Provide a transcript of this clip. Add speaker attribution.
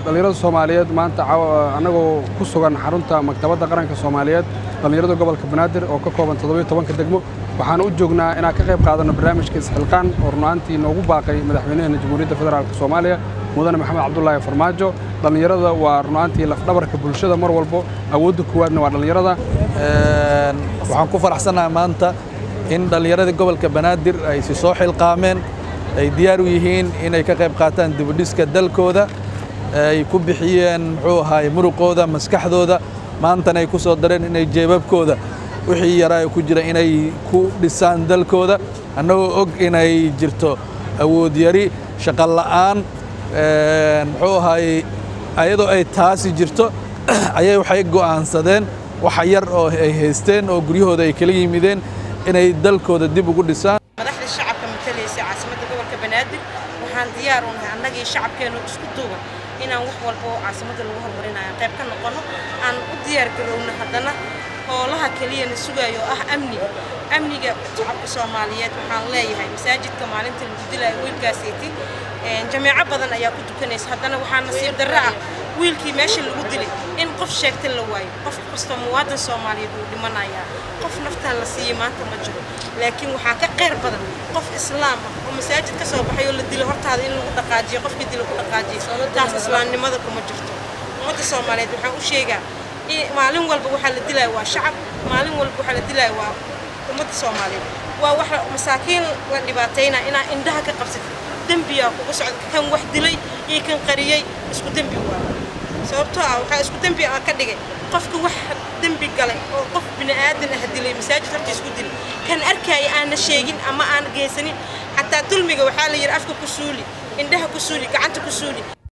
Speaker 1: dhalinyarada Soomaaliyeed maanta anagoo ku sugan xarunta maktabadda qaranka Soomaaliyeed dhalinyarada gobolka Banaadir oo ka kooban 17 degmo waxaan u joognaa inaan ka qayb qaadano barnaamijka isxilqaan oo runaantii noogu baaqay madaxweynaha Jamhuuriyadda Federaalka Soomaaliya mudane Maxamed Cabdullaahi Farmaajo dhalinyarada waa runaantii laf dhabarka bulshada mar walba awoodda kuwaadna waa dhalinyarada
Speaker 2: waxaan ku faraxsanahay maanta in dhalinyarada gobolka Banaadir ay si soo xilqaameen ay diyaar u yihiin inay ka qayb qaataan dib u dhiska dalkooda ay ku bixiyeen muxuu ahaay muruqooda maskaxdooda maantana ay ku soo dareen inay jeebabkooda wixii yaraa ku jira inay ku dhisaan dalkooda annagoo og inay jirto awood yari shaqo la'aan muxuu ahaay ayadoo ay taasi jirto ayay waxay go'aansadeen wax yar oo ay haysteen oo guryahooda ay kala yimideen inay dalkooda dib ugu dhisaan
Speaker 3: madaxda shacabka matalaysa caasimadda gobolka Banaadir waxaan diyaar u nahay annagii shacabkeenu isku duuban inaan wax walba oo caasimadda lagu hormarinayo qayb ka noqono aan u diyaar garowno haddana howlaha kaliya na sugayo amniga shacabka Soomaaliyeed waxaan leeyahay masaajidka maalinta lagu dilay wiilkaasiti jameeco badan ayaa ku tukanaysa haddana waxaan nasiib darro ah wiilkii meesha lagu dilay in qof sheegtay la waayo qof kasta muwaadin Soomaaliyeed uu dhimanaya qof naftaan la siiyay maanta ma jiro laakiin waxaa ka qeyr badan qof islaam ah oo masaajid ka soo baxay oo la dilo hortaada in lagu dhaqaajiyo qofkii dilo ku dhaqaajiyo taas islaamnimada kuma jirto ummadda Soomaaliyeed waxaan u sheegaa maalin walba waxa la dilay waa shacab maalin walba waxa la dilay waa ummadda Soomaaliyeed waa wax masaakiin la dhibaatayna inaa indhaha ka qabsatay dambiga kuga socda kan wax dilay iyo kan qariyay isku dambi waa sababtoo ah waxa isku dambi ah ka dhigay qofka wax dambi galay oo qof bini aadan ah dilay masaajid hortiis isku dilay kan arkay aan sheegin ama aan geysanin hatta dulmiga waxa la yiri afka ku suuli indhaha ku suuli gacanta ku suuli